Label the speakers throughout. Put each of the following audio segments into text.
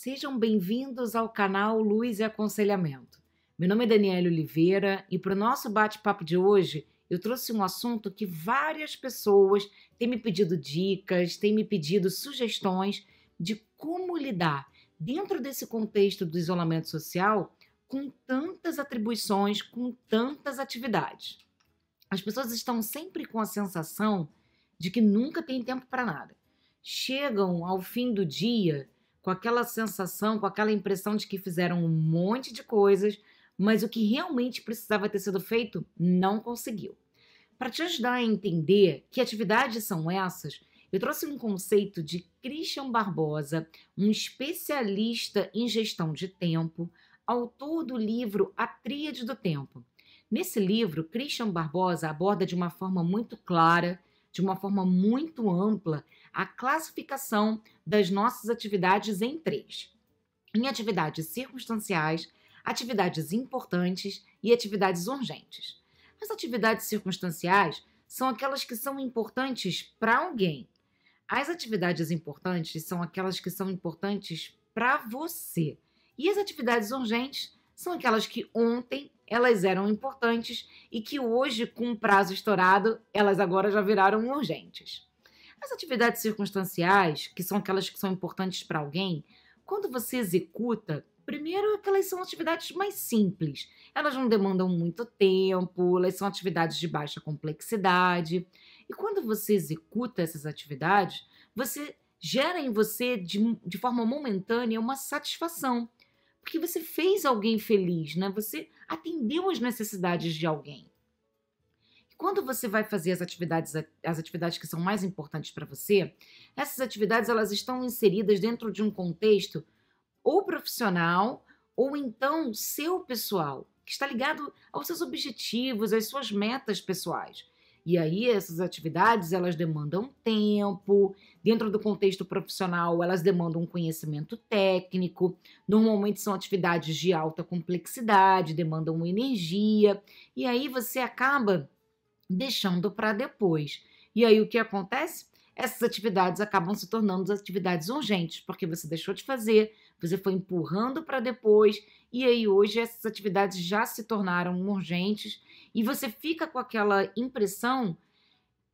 Speaker 1: Sejam bem-vindos ao canal Luz e Aconselhamento. Meu nome é Daniela Oliveira e para o nosso bate-papo de hoje eu trouxe um assunto que várias pessoas têm me pedido dicas, têm me pedido sugestões de como lidar dentro desse contexto do isolamento social com tantas atribuições, com tantas atividades. As pessoas estão sempre com a sensação de que nunca tem tempo para nada. Chegam ao fim do dia com aquela sensação, com aquela impressão de que fizeram um monte de coisas, mas o que realmente precisava ter sido feito não conseguiu. Para te ajudar a entender que atividades são essas, eu trouxe um conceito de Christian Barbosa, um especialista em gestão de tempo, autor do livro A Tríade do Tempo. Nesse livro, Christian Barbosa aborda de uma forma muito clara, de uma forma muito ampla, a classificação das nossas atividades em três: em atividades circunstanciais, atividades importantes e atividades urgentes. As atividades circunstanciais são aquelas que são importantes para alguém. As atividades importantes são aquelas que são importantes para você. E as atividades urgentes são aquelas que ontem elas eram importantes e que hoje, com um prazo estourado, elas agora já viraram urgentes. As atividades circunstanciais, que são aquelas que são importantes para alguém, quando você executa, primeiro que elas são atividades mais simples. Elas não demandam muito tempo, elas são atividades de baixa complexidade. E quando você executa essas atividades, você gera em você, de forma momentânea, uma satisfação. Porque você fez alguém feliz, né? Você atendeu às necessidades de alguém. E quando você vai fazer as atividades que são mais importantes para você, essas atividades elas estão inseridas dentro de um contexto ou profissional ou então seu pessoal, que está ligado aos seus objetivos, às suas metas pessoais. E aí essas atividades elas demandam tempo, dentro do contexto profissional elas demandam um conhecimento técnico, normalmente são atividades de alta complexidade, demandam energia, e aí você acaba deixando para depois. E aí o que acontece? Essas atividades acabam se tornando atividades urgentes, porque você deixou de fazer, você foi empurrando para depois, e aí hoje essas atividades já se tornaram urgentes, e você fica com aquela impressão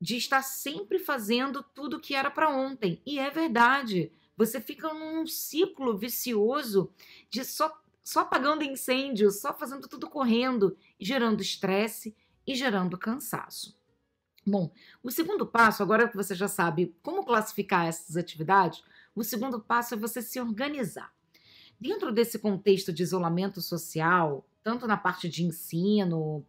Speaker 1: de estar sempre fazendo tudo que era para ontem. E é verdade, você fica num ciclo vicioso de só apagando incêndio, só fazendo tudo correndo, gerando estresse e gerando cansaço. Bom, o segundo passo, agora que você já sabe como classificar essas atividades, o segundo passo é você se organizar. Dentro desse contexto de isolamento social, tanto na parte de ensino,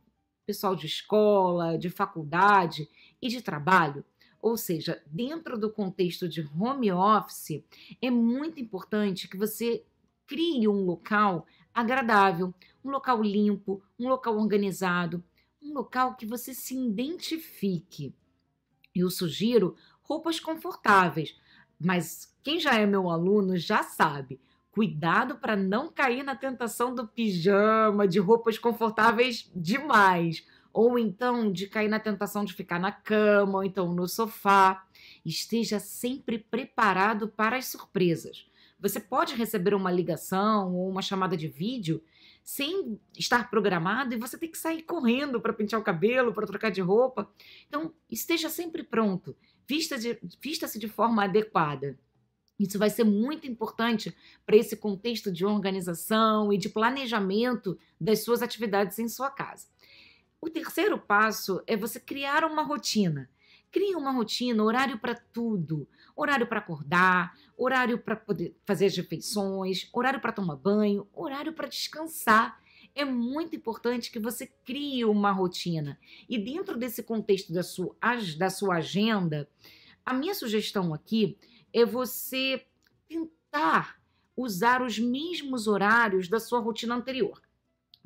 Speaker 1: pessoal de escola, de faculdade e de trabalho, ou seja, dentro do contexto de home office, é muito importante que você crie um local agradável, um local limpo, um local organizado, um local que você se identifique. Eu sugiro roupas confortáveis, mas quem já é meu aluno já sabe. Cuidado para não cair na tentação do pijama, de roupas confortáveis demais, ou então de cair na tentação de ficar na cama, ou então no sofá. Esteja sempre preparado para as surpresas. Você pode receber uma ligação ou uma chamada de vídeo sem estar programado e você tem que sair correndo para pentear o cabelo, para trocar de roupa. Então, esteja sempre pronto, vista-se de forma adequada. Isso vai ser muito importante para esse contexto de organização e de planejamento das suas atividades em sua casa. O terceiro passo é você criar uma rotina. Crie uma rotina, horário para tudo. Horário para acordar, horário para poder fazer as refeições, horário para tomar banho, horário para descansar. É muito importante que você crie uma rotina. E dentro desse contexto da sua agenda, a minha sugestão aqui é você tentar usar os mesmos horários da sua rotina anterior.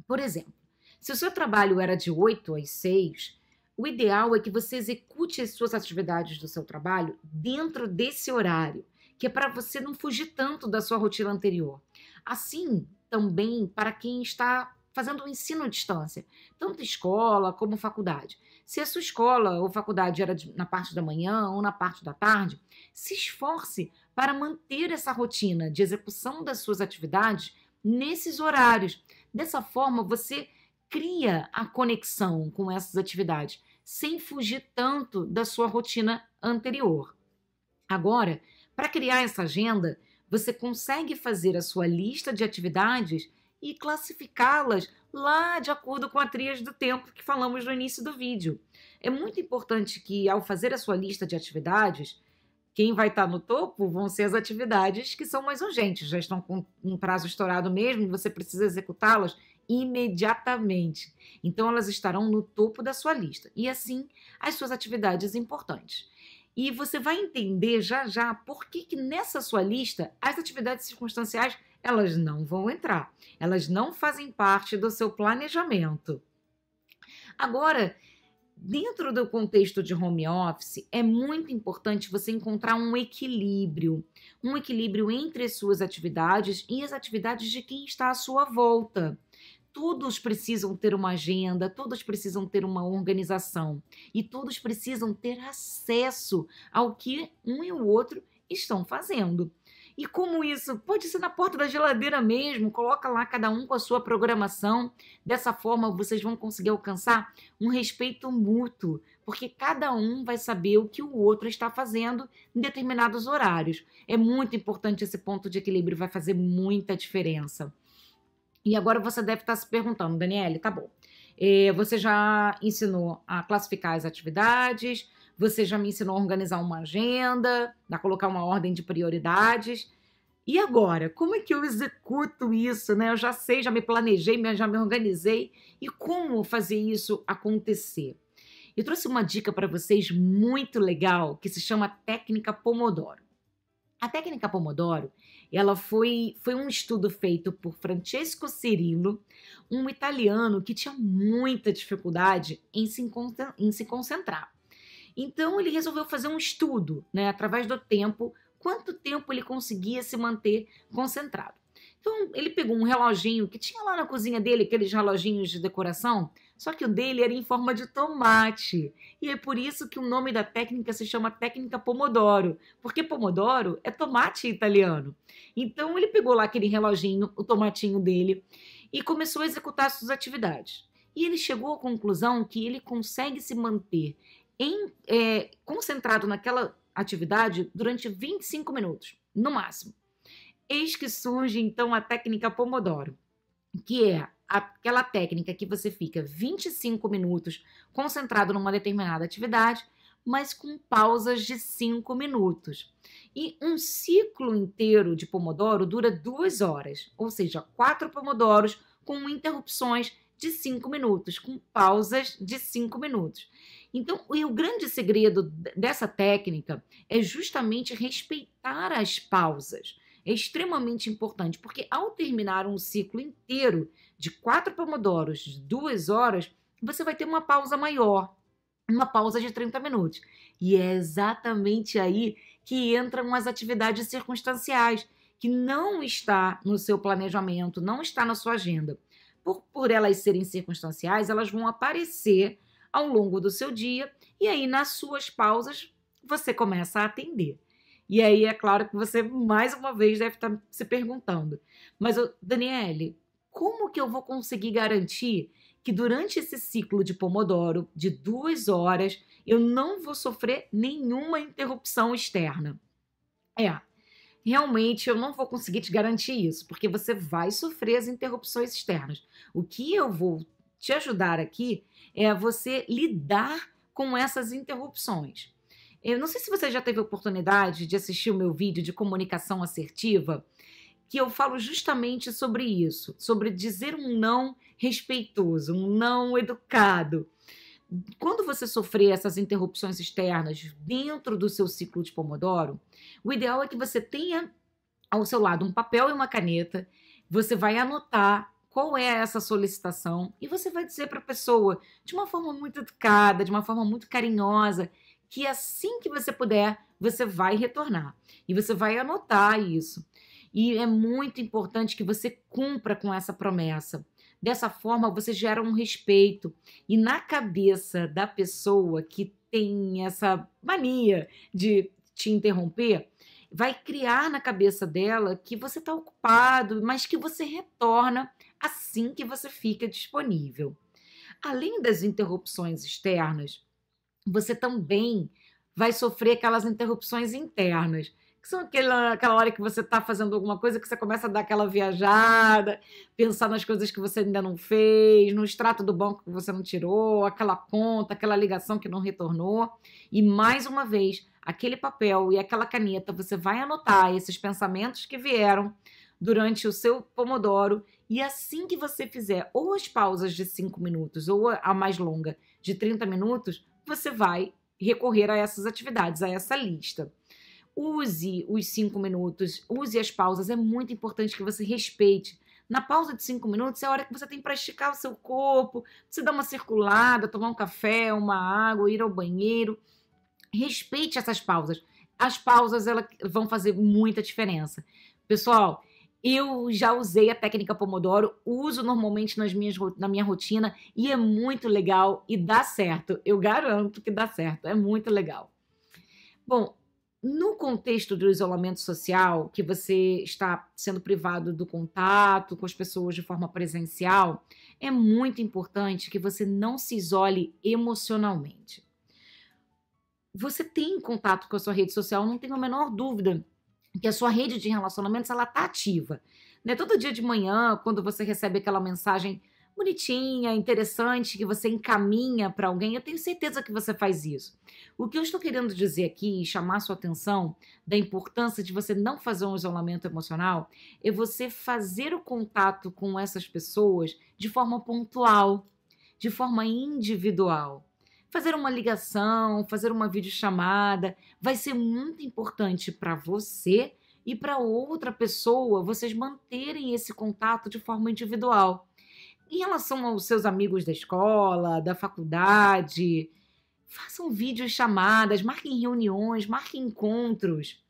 Speaker 1: Por exemplo, se o seu trabalho era de 8 às 6, o ideal é que você execute as suas atividades do seu trabalho dentro desse horário, que é para você não fugir tanto da sua rotina anterior. Assim, também, para quem está fazendo o ensino à distância, tanto escola como faculdade. Se a sua escola ou faculdade era na parte da manhã ou na parte da tarde, se esforce para manter essa rotina de execução das suas atividades nesses horários. Dessa forma, você cria a conexão com essas atividades, sem fugir tanto da sua rotina anterior. Agora, para criar essa agenda, você consegue fazer a sua lista de atividades e classificá-las lá de acordo com a tríade do tempo que falamos no início do vídeo. É muito importante que, ao fazer a sua lista de atividades, quem vai estar no topo vão ser as atividades que são mais urgentes, já estão com um prazo estourado mesmo e você precisa executá-las imediatamente. Então, elas estarão no topo da sua lista. E assim, as suas atividades importantes. E você vai entender já já por que nessa sua lista as atividades circunstanciais elas não vão entrar. Elas não fazem parte do seu planejamento. Agora, dentro do contexto de home office, é muito importante você encontrar um equilíbrio entre as suas atividades e as atividades de quem está à sua volta. Todos precisam ter uma agenda, todos precisam ter uma organização e todos precisam ter acesso ao que um e o outro estão fazendo. E como isso? Pode ser na porta da geladeira mesmo, coloca lá cada um com a sua programação. Dessa forma, vocês vão conseguir alcançar um respeito mútuo, porque cada um vai saber o que o outro está fazendo em determinados horários. É muito importante esse ponto de equilíbrio, vai fazer muita diferença. E agora você deve estar se perguntando, Daniele, tá bom, você já ensinou a classificar as atividades, você já me ensinou a organizar uma agenda, a colocar uma ordem de prioridades. E agora, como é que eu executo isso, né? Eu já sei, já me planejei, já me organizei. E como fazer isso acontecer? Eu trouxe uma dica para vocês muito legal, que se chama técnica Pomodoro. A técnica Pomodoro, ela foi um estudo feito por Francesco Cirillo, um italiano que tinha muita dificuldade em se concentrar. Então, ele resolveu fazer um estudo, né, através do tempo, quanto tempo ele conseguia se manter concentrado. Então, ele pegou um reloginho que tinha lá na cozinha dele, aqueles reloginhos de decoração, só que o dele era em forma de tomate. E é por isso que o nome da técnica se chama técnica Pomodoro, porque Pomodoro é tomate italiano. Então, ele pegou lá aquele reloginho, o tomatinho dele, e começou a executar suas atividades. E ele chegou à conclusão que ele consegue se manter concentrado naquela atividade durante 25 minutos, no máximo. Eis que surge, então, a técnica Pomodoro, que é aquela técnica que você fica 25 minutos concentrado numa determinada atividade, mas com pausas de 5 minutos. E um ciclo inteiro de Pomodoro dura 2 horas, ou seja, 4 Pomodoros com interrupções de 5 minutos, com pausas de 5 minutos. Então, o grande segredo dessa técnica é justamente respeitar as pausas. É extremamente importante, porque ao terminar um ciclo inteiro de 4 pomodoros de 2 horas, você vai ter uma pausa maior, uma pausa de 30 minutos. E é exatamente aí que entram as atividades circunstanciais, que não está no seu planejamento, não está na sua agenda. Por elas serem circunstanciais, elas vão aparecer ao longo do seu dia e aí nas suas pausas você começa a atender. E aí é claro que você mais uma vez deve estar se perguntando, mas Daniele, como que eu vou conseguir garantir que durante esse ciclo de Pomodoro de 2 horas eu não vou sofrer nenhuma interrupção externa? Realmente eu não vou conseguir te garantir isso, porque você vai sofrer as interrupções externas. O que eu vou te ajudar aqui é você lidar com essas interrupções. Eu não sei se você já teve a oportunidade de assistir o meu vídeo de comunicação assertiva, que eu falo justamente sobre isso, sobre dizer um não respeitoso, um não educado. Quando você sofrer essas interrupções externas dentro do seu ciclo de Pomodoro, o ideal é que você tenha ao seu lado um papel e uma caneta, você vai anotar qual é essa solicitação e você vai dizer para a pessoa de uma forma muito educada, de uma forma muito carinhosa, que assim que você puder, você vai retornar e você vai anotar isso. E é muito importante que você cumpra com essa promessa. Dessa forma, você gera um respeito. E na cabeça da pessoa que tem essa mania de te interromper, vai criar na cabeça dela que você está ocupado, mas que você retorna assim que você fica disponível. Além das interrupções externas, você também vai sofrer aquelas interrupções internas, que são aquela hora que você está fazendo alguma coisa que você começa a dar aquela viajada, pensar nas coisas que você ainda não fez, no extrato do banco que você não tirou, aquela conta, aquela ligação que não retornou. E mais uma vez, aquele papel e aquela caneta, você vai anotar esses pensamentos que vieram durante o seu Pomodoro, e assim que você fizer ou as pausas de 5 minutos ou a mais longa de 30 minutos, você vai recorrer a essas atividades, a essa lista. Use os 5 minutos, use as pausas, é muito importante que você respeite. Na pausa de 5 minutos é a hora que você tem para esticar o seu corpo, você dar uma circulada, tomar um café, uma água, ir ao banheiro. Respeite essas pausas. As pausas elas vão fazer muita diferença. Pessoal, eu já usei a técnica Pomodoro, uso normalmente na minha rotina e é muito legal e dá certo. Eu garanto que dá certo, é muito legal. Bom, no contexto do isolamento social, que você está sendo privado do contato com as pessoas de forma presencial, é muito importante que você não se isole emocionalmente. Você tem contato com a sua rede social, não tenho a menor dúvida que a sua rede de relacionamentos ela está ativa. Né? Todo dia de manhã, quando você recebe aquela mensagem bonitinha, interessante, que você encaminha para alguém, eu tenho certeza que você faz isso. O que eu estou querendo dizer aqui e chamar sua atenção da importância de você não fazer um isolamento emocional é você fazer o contato com essas pessoas de forma pontual, de forma individual. Fazer uma ligação, fazer uma videochamada, vai ser muito importante para você e para outra pessoa vocês manterem esse contato de forma individual. Em relação aos seus amigos da escola, da faculdade, façam videochamadas, marquem reuniões, marquem encontros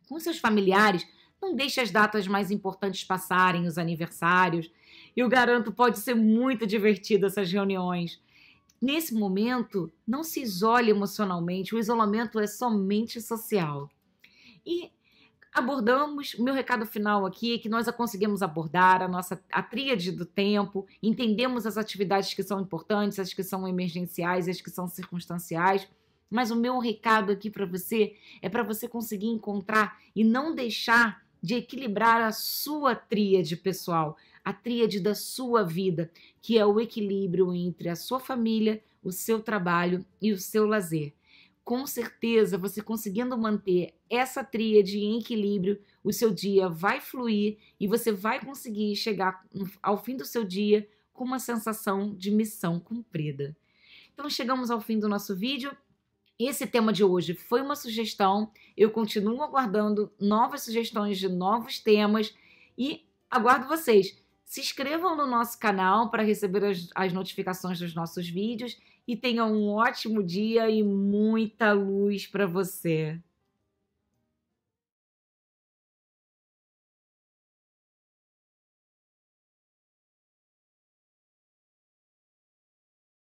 Speaker 1: com seus familiares. Não deixe as datas mais importantes passarem, os aniversários. Eu garanto, pode ser muito divertido essas reuniões. Nesse momento, não se isole emocionalmente, o isolamento é somente social. E abordamos, meu recado final aqui é que nós conseguimos abordar a tríade do tempo, entendemos as atividades que são importantes, as que são emergenciais, as que são circunstanciais, mas o meu recado aqui para você é para você conseguir encontrar e não deixar de equilibrar a sua tríade pessoal, a tríade da sua vida, que é o equilíbrio entre a sua família, o seu trabalho e o seu lazer. Com certeza, você conseguindo manter essa tríade em equilíbrio, o seu dia vai fluir e você vai conseguir chegar ao fim do seu dia com uma sensação de missão cumprida. Então, chegamos ao fim do nosso vídeo. Esse tema de hoje foi uma sugestão, eu continuo aguardando novas sugestões de novos temas e aguardo vocês. Se inscrevam no nosso canal para receber as notificações dos nossos vídeos e tenham um ótimo dia e muita luz para você.